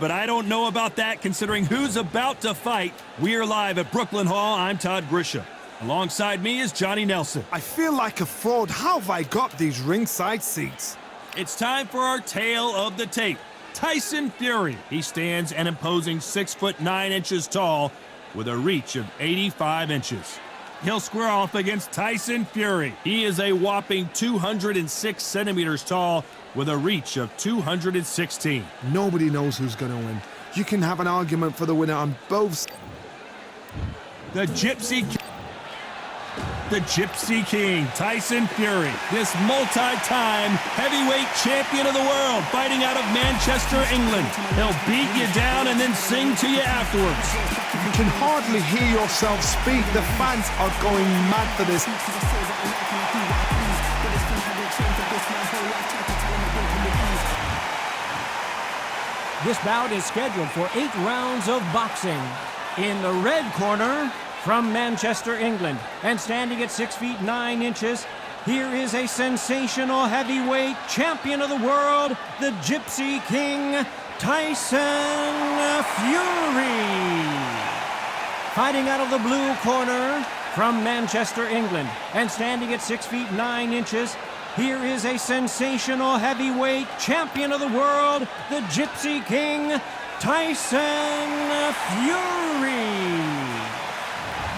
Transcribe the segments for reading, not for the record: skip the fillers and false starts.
But I don't know about that considering who's about to fight. We're live at Brooklyn Hall. I'm Todd Grisham. Alongside me is Johnny Nelson. I feel like a fraud. How have I got these ringside seats? It's time for our tale of the tape. Tyson Fury. He stands an imposing 6'9" tall with a reach of 85 inches. He'll square off against Tyson Fury. He is a whopping 206 centimeters tall with a reach of 216. Nobody knows who's going to win. You can have an argument for the winner on both. The Gypsy King, Tyson Fury, this multi-time heavyweight champion of the world, fighting out of Manchester, England. He'll beat you down and then sing to you afterwards. You can hardly hear yourself speak. The fans are going mad for this. This bout is scheduled for 8 rounds of boxing. In the red corner, from Manchester, England, and standing at 6'9", here is a sensational heavyweight champion of the world, the Gypsy King, Tyson Fury. Fighting out of the blue corner, from Manchester, England, and standing at 6'9", here is a sensational heavyweight champion of the world, the Gypsy King, Tyson Fury.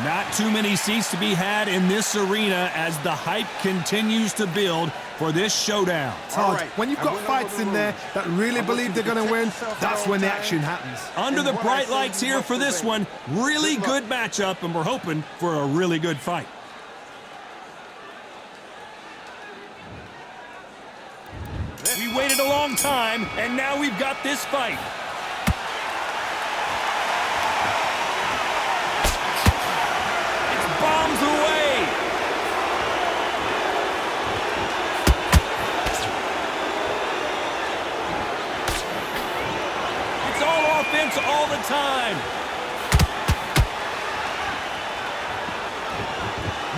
Not too many seats to be had in this arena as the hype continues to build for this showdown. Todd, when you've got fights in there that really believe they're going to win, that's when the action happens. Under the bright lights here for this one, really good matchup, and we're hoping for a really good fight. We waited a long time, and now we've got this fight. Bombs away. It's all offense all the time.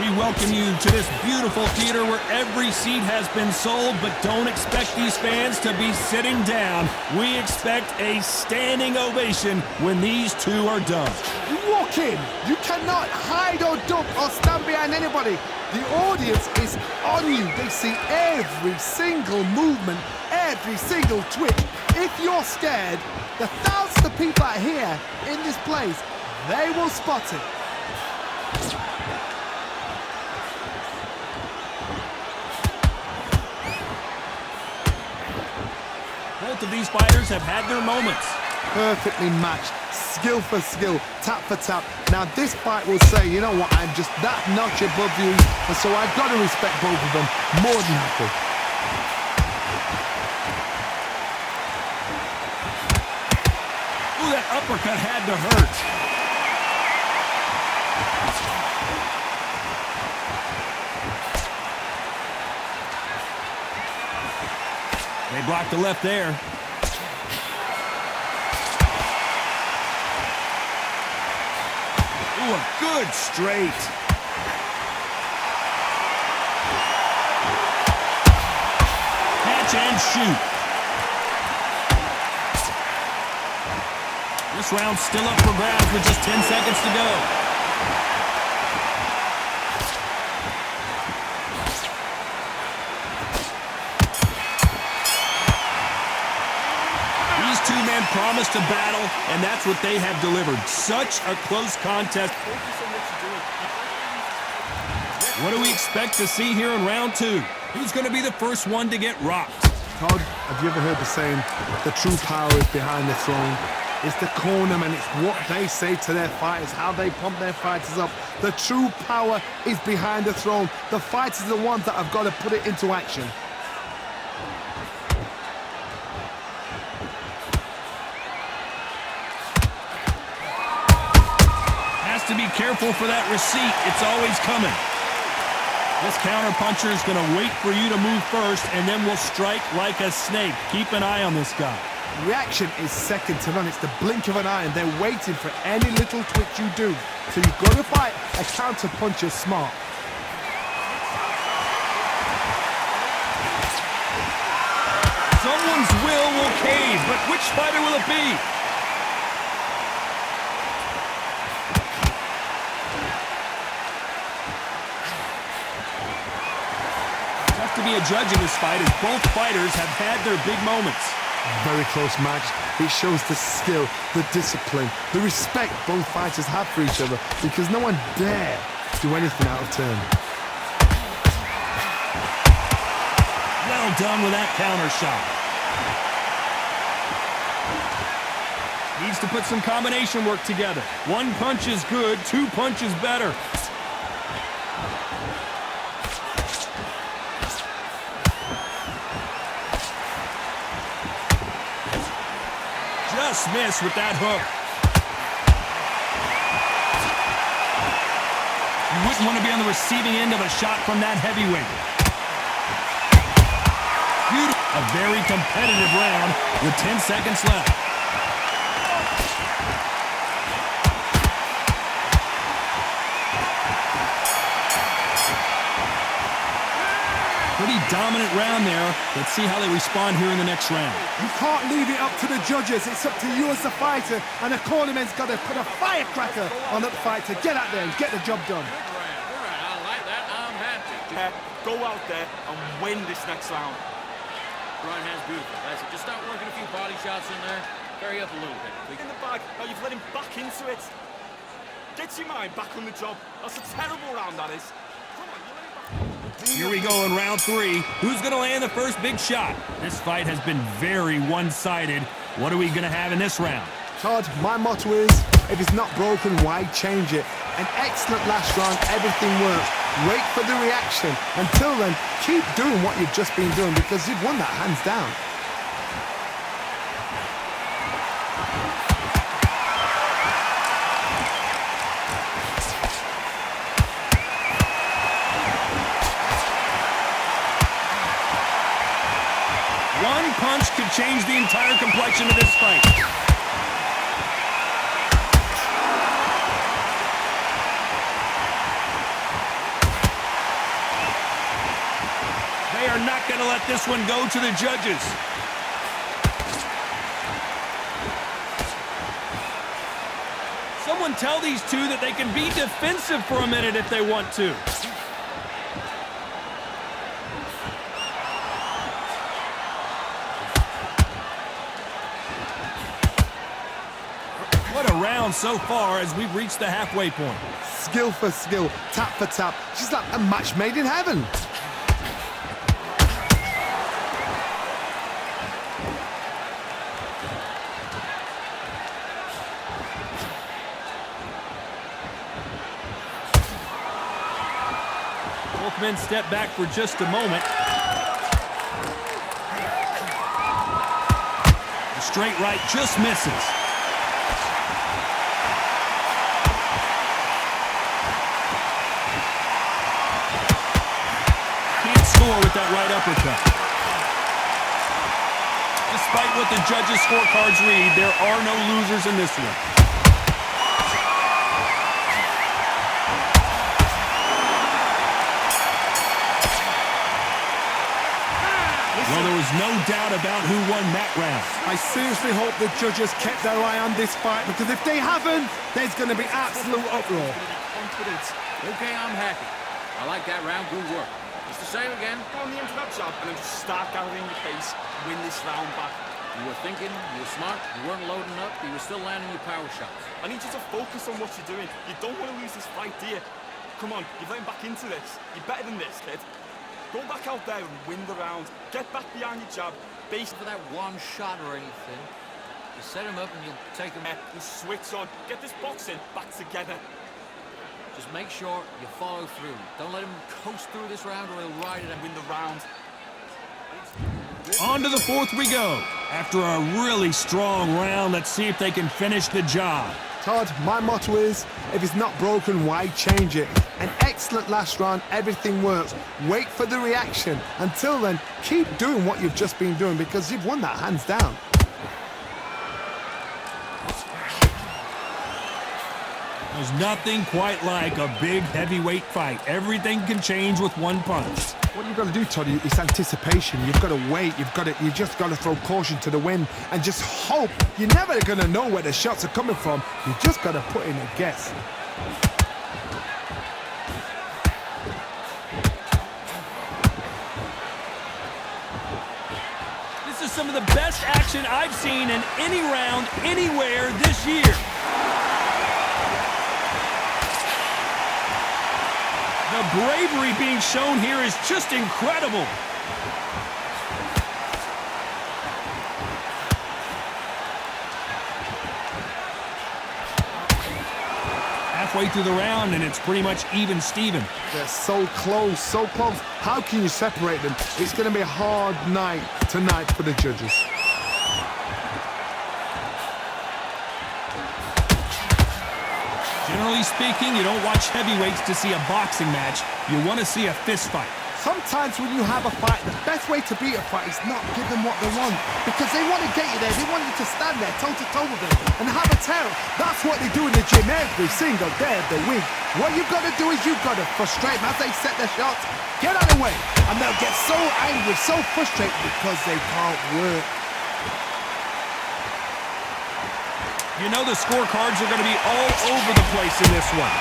We welcome you to this beautiful theater where every seat has been sold, but don't expect these fans to be sitting down. We expect a standing ovation when these two are done. You walk in, you cannot hide or duck or stand behind anybody. The audience is on you. They see every single movement, every single twitch. If you're scared, the thousands of people out here in this place, they will spot it. Both of these fighters have had their moments. Perfectly matched, skill for skill, tap for tap. Now this fight will say, you know what, I'm just that notch above you, and so I've got to respect both of them more than equal. Ooh, that uppercut had to hurt. They blocked the left there. Ooh, a good straight. Catch and shoot. This round's still up for grabs with just 10 seconds to go. Promised a battle, and that's what they have delivered. Such a close contest. What do we expect to see here in round 2? Who's going to be the first one to get rocked? Todd, have you ever heard the saying, the true power is behind the throne? It's the cornermen, it's what they say to their fighters, how they pump their fighters up. The true power is behind the throne. The fighters are the ones that have got to put it into action. To be careful for that receipt. It's always coming. This counter-puncher is going to wait for you to move first, and then will strike like a snake. Keep an eye on this guy. Reaction is second to none. It's the blink of an eye, and they're waiting for any little twitch you do. So you've got to fight a counter-puncher smart. Someone's will cave. but which fighter will it be? Tough to be a judge in this fight as both fighters have had their big moments. Very close match. It shows the skill, the discipline, the respect both fighters have for each other because no one dare do anything out of turn. Well done with that counter shot. Needs to put some combination work together. One punch is good, two punches better. Just missed with that hook. You wouldn't want to be on the receiving end of a shot from that heavyweight. A very competitive round with 10 seconds left. Pretty dominant round there. Let's see how they respond here in the next round. You can't leave it up to the judges. It's up to you as the fighter, and the cornerman's got to put a firecracker on that fight to get out there and get the job done. I like that. I'm happy. Go out there and win this next round. Right hand's beautiful. That's it. Just start working a few body shots in there. Carry up a little bit. In the bag. Now you've let him back into it. Get your mind back on the job. That's a terrible round, that is. Come on, you let him back. Here we go in round three. Who's going to land the first big shot? This fight has been very one-sided. What are we going to have in this round? Todd, my motto is, if it's not broken, why change it? An excellent last round, everything works. Wait for the reaction. Until then, keep doing what you've just been doing because you've won that hands down. One punch could change the entire complexion of this fight. They are not going to let this one go to the judges. Someone tell these two that they can be defensive for a minute if they want to. What a round so far as we've reached the halfway point. Skill for skill, tap for tap. Just like a match made in heaven. Both men step back for just a moment. The straight right just misses. Can't score with that right uppercut. Despite what the judges' scorecards read, there are no losers in this one. Well, there was no doubt about who won that round. I seriously hope the judges kept their eye on this fight because if they haven't, there's going to be absolute uproar. Confidence. Okay, I'm happy. I like that round. Good work. It's the same again. Go on the end of that jab and then just start gathering your pace. Win this round back. You were thinking, you were smart, you weren't loading up, you were still landing your power shots. I need you to focus on what you're doing. You don't want to lose this fight, do you? Come on, you've let him back into this. You're better than this, kid. Go back out there and win the round. Get back behind your jab. Base For that one shot or anything, you set him up and you'll take him. and switch on. Get this boxing back together. Just make sure you follow through. Don't let him coast through this round or he'll ride it and Win the round. On to the fourth we go. After a really strong round, let's see if they can finish the job. Todd, my motto is, if it's not broken, why change it? An excellent last round, everything works. Wait for the reaction. Until then, keep doing what you've just been doing because you've won that hands down. There's nothing quite like a big heavyweight fight. Everything can change with one punch. What you've got to do, Toddy, is anticipation. You've got to wait. You just got to throw caution to the wind and just hope. You're never going to know where the shots are coming from. You just got to put in a guess. This is some of the best action I've seen in any round anywhere this year. The bravery being shown here is just incredible. Halfway through the round, and it's pretty much even Steven. They're so close, so close. How can you separate them? It's going to be a hard night tonight for the judges. Generally speaking, you don't watch heavyweights to see a boxing match. You want to see a fist fight. Sometimes when you have a fight, the best way to beat a fight is not give them what they want. Because they want to get you there. They want you to stand there toe-to-toe with them and have a tell. That's what they do in the gym every single day of the week. What you've got to do is you've got to frustrate them as they set their shots. Get out of the way. And they'll get so angry, so frustrated because they can't work. You know the scorecards are going to be all over the place in this one.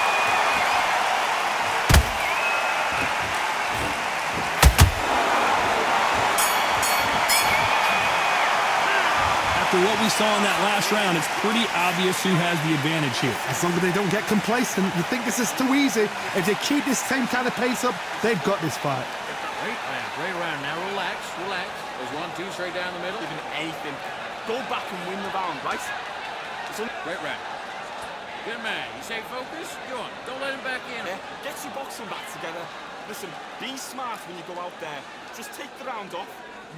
After what we saw in that last round, it's pretty obvious who has the advantage here. As long as they don't get complacent, you think this is too easy. If they keep this same kind of pace up, they've got this fight. Great round. Now relax. There's 1, 2 straight down the middle. Even anything. Go back and win the round, right? Great round. Good man. You stay focused. Go on. Don't let him back in. Yeah, get your boxing back together. Listen, be smart when you go out there. Just take the round off,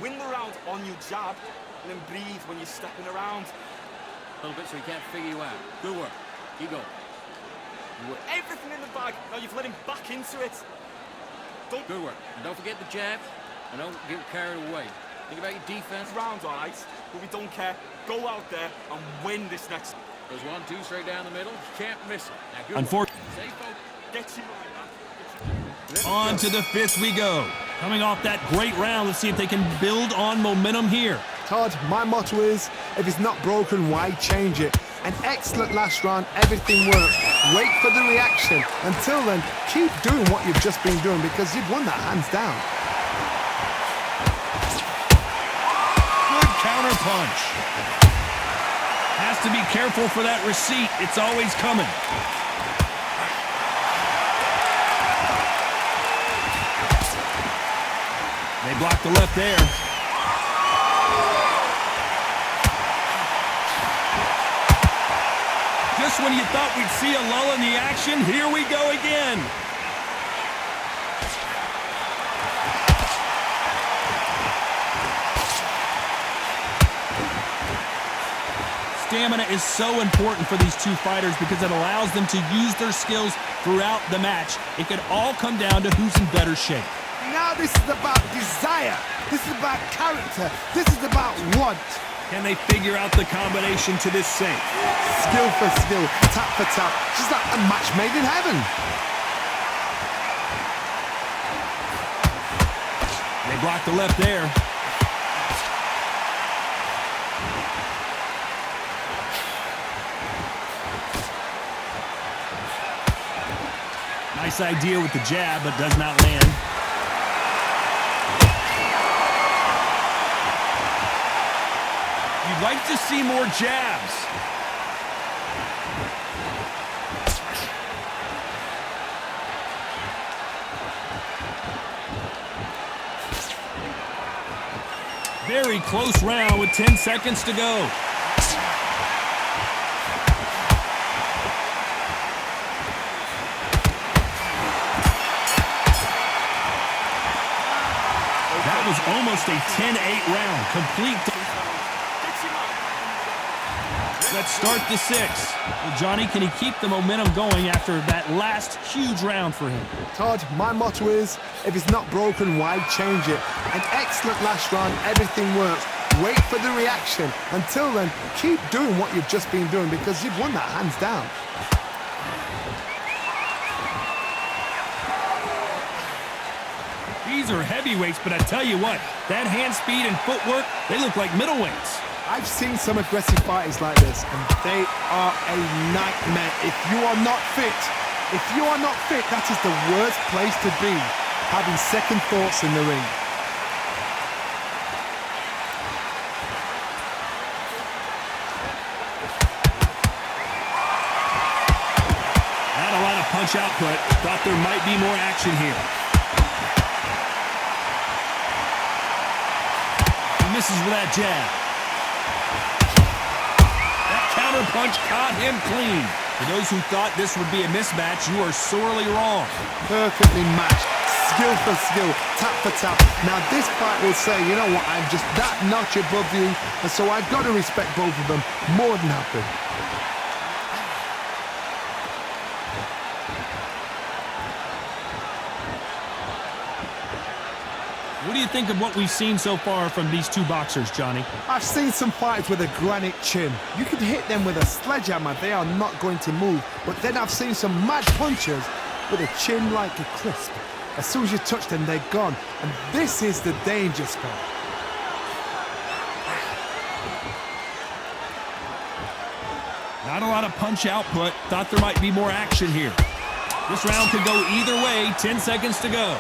win the round on your jab, and then breathe when you're stepping around. A little bit so he can't figure you out. Good work. Keep going. Everything in the bag. Now you've let him back into it. Good work. And don't forget the jab, and don't get carried away. Think about your defense. Round, all right, but we don't care. Go out there and win this next. There's 1, 2 straight down the middle. You can't miss it. Now, good Unfortunately. Stay focused. Get your mind back. On to the fifth we go. Coming off that great round, let's see if they can build on momentum here. Todd, my motto is, if it's not broken, why change it? An excellent last round, everything works. Wait for the reaction. Until then, keep doing what you've just been doing because you've won that hands down. Good counter punch. Has to be careful for that receipt. It's always coming. They block the left there. Just when you thought we'd see a lull in the action, here we go again. Stamina is so important for these two fighters because it allows them to use their skills throughout the match. It could all come down to who's in better shape. Now this is about desire. This is about character. This is about want. Can they figure out the combination to this sink? Skill for skill, tap for tap. Just like a match made in heaven. They block the left there. Nice idea with the jab, but does not land. You'd like to see more jabs. Very close round with 10 seconds to go. That was almost a 10-8 round. Complete. Let's start the sixth. Well, Johnny, can he keep the momentum going after that last huge round for him? Todd, my motto is, if it's not broken, why change it? An excellent last round, everything works. Wait for the reaction. Until then, keep doing what you've just been doing because you've won that hands down. These are heavyweights, but I tell you what, that hand speed and footwork, they look like middleweights. I've seen some aggressive fighters like this, and they are a nightmare. If you are not fit, that is the worst place to be, having second thoughts in the ring. Not a lot of punch output. Thought there might be more action here. He misses with that jab. That counter punch caught him clean. For those who thought this would be a mismatch, you are sorely wrong. Perfectly matched. Skill for skill, tap for tap. Now this fight will say, you know what, I'm just that notch above you, and so I've got to respect both of them more than happy. What do you think of what we've seen so far from these two boxers, Johnny? I've seen some fighters with a granite chin. You could hit them with a sledgehammer, they are not going to move. But then I've seen some mad punchers with a chin like a crisp. As soon as you touch them, they're gone. And this is the danger spot. Not a lot of punch output. Thought there might be more action here. This round could go either way. 10 seconds to go.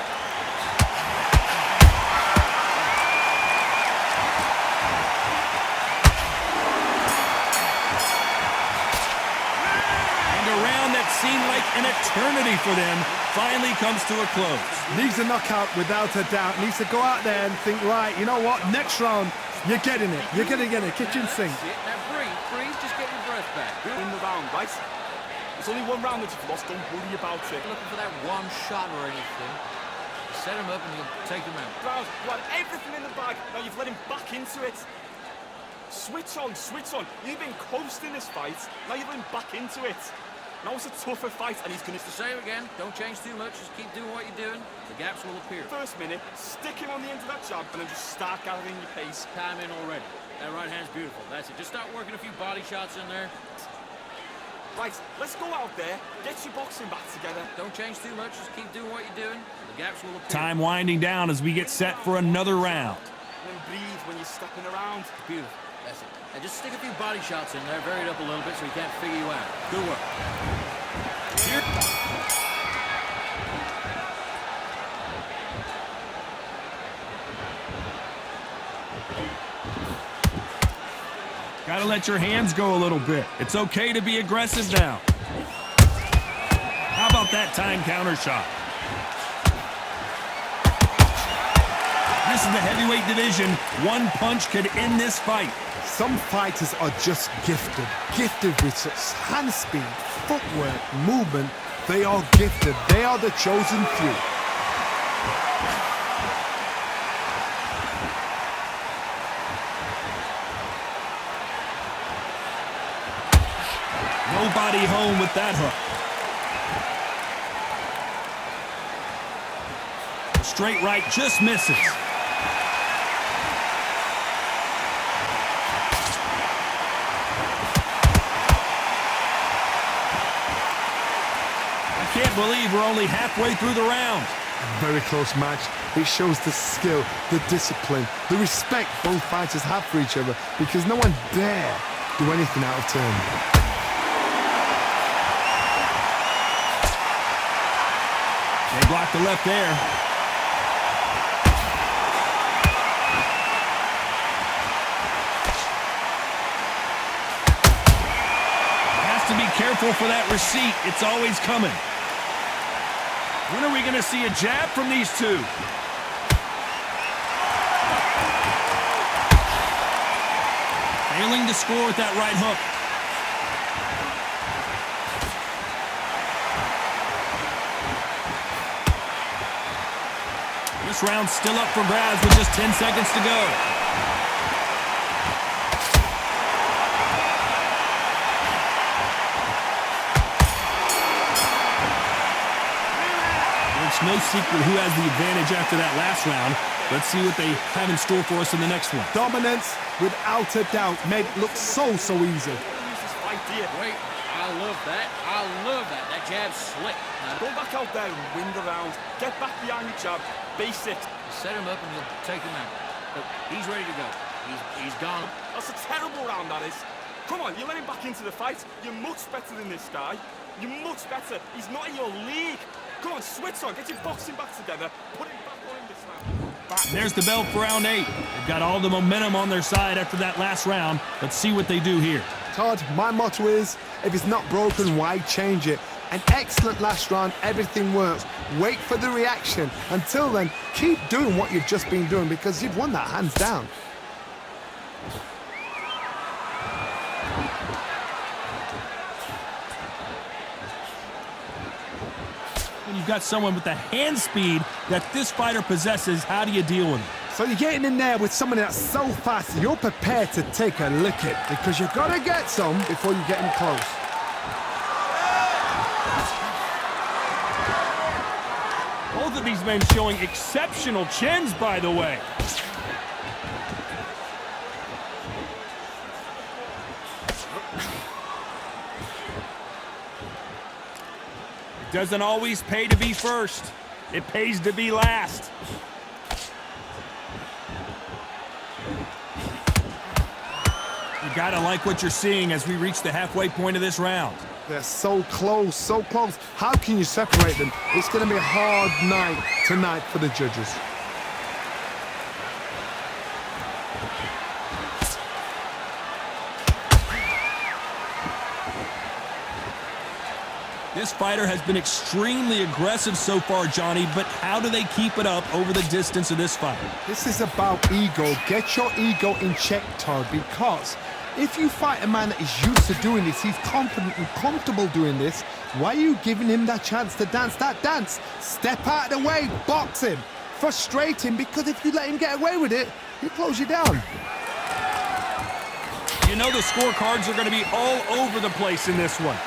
Seemed like an eternity for them finally comes to a close. Needs a knockout without a doubt. Needs to go out there and think, right, you know what, next round, you're getting it. You're going to get a kitchen sink. Now breathe, just get your breath back. Win the round, right? It's only one round that you've lost, don't worry about it. Looking for that one shot or anything. Set him up and you'll take him out. Round, you had everything in the bag, now you've let him back into it. Switch on, switch on. You've been coasting this fight, now you've let him back into it. Now it's a tougher fight, and he's going to... It's the same again. Don't change too much. Just keep doing what you're doing. The gaps will appear. First minute, stick him on the end of that jab, and then just start gathering your pace. Time in already. That right hand's beautiful. That's it. Just start working a few body shots in there. Right, let's go out there, get your boxing back together. Don't change too much. Just keep doing what you're doing. The gaps will appear. Time winding down as we get set for another round. And then breathe when you're stepping around. Beautiful. That's it. And just stick a few body shots in there, vary it up a little bit so he can't figure you out. Good work. Here. Gotta let your hands go a little bit. It's okay to be aggressive now. How about that time counter shot? This is the heavyweight division. One punch could end this fight. Some fighters are just gifted with such hand speed, footwork, movement. They are gifted. They are the chosen few. Nobody home with that hook. A straight right just misses. I can't believe we're only halfway through the round. Very close match. It shows the skill, the discipline, the respect both fighters have for each other, because no one dare do anything out of turn. They blocked the left there. Has to be careful for that receipt. It's always coming. When are we going to see a jab from these two? Failing to score with that right hook. This round's still up for grabs with just 10 seconds to go. It's no secret who has the advantage after that last round. Let's see what they have in store for us in the next one. Dominance, without a doubt, made it look so easy. Lose this fight, dear. Wait, I love that. I love that. That jab's slick. Now, Go back out there and win the round. Get back behind your jab. Basic. set him up and you'll take him out. Look, he's ready to go. He's gone. That's a terrible round, that is. Come on, you let him back into the fight. You're much better than this guy. You're much better. He's not in your league. Come on, switch on. Get your boxing back together. Put him back on him this round. There's the bell for round 8. They've got all the momentum on their side after that last round. Let's see what they do here. Todd, my motto is, if it's not broken, why change it? An excellent last round, everything works. Wait for the reaction. Until then, keep doing what you've just been doing because you've won that hands down. When you've got someone with the hand speed that this fighter possesses, how do you deal with it? So you're getting in there with someone that's so fast, you're prepared to take a lick it because you've got to get some before you get in close. Both of these men showing exceptional chins, by the way. It doesn't always pay to be first. It pays to be last. You gotta like what you're seeing as we reach the halfway point of this round. They're so close, so close. How can you separate them? It's going to be a hard night tonight for the judges. This fighter has been extremely aggressive so far, Johnny, but how do they keep it up over the distance of this fight? This is about ego. Get your ego in check, Todd, because if you fight a man that is used to doing this, he's confident and comfortable doing this, why are you giving him that chance to dance that dance? Step out of the way, box him, frustrate him, because if you let him get away with it, he'll close you down. You know the scorecards are going to be all over the place in this one.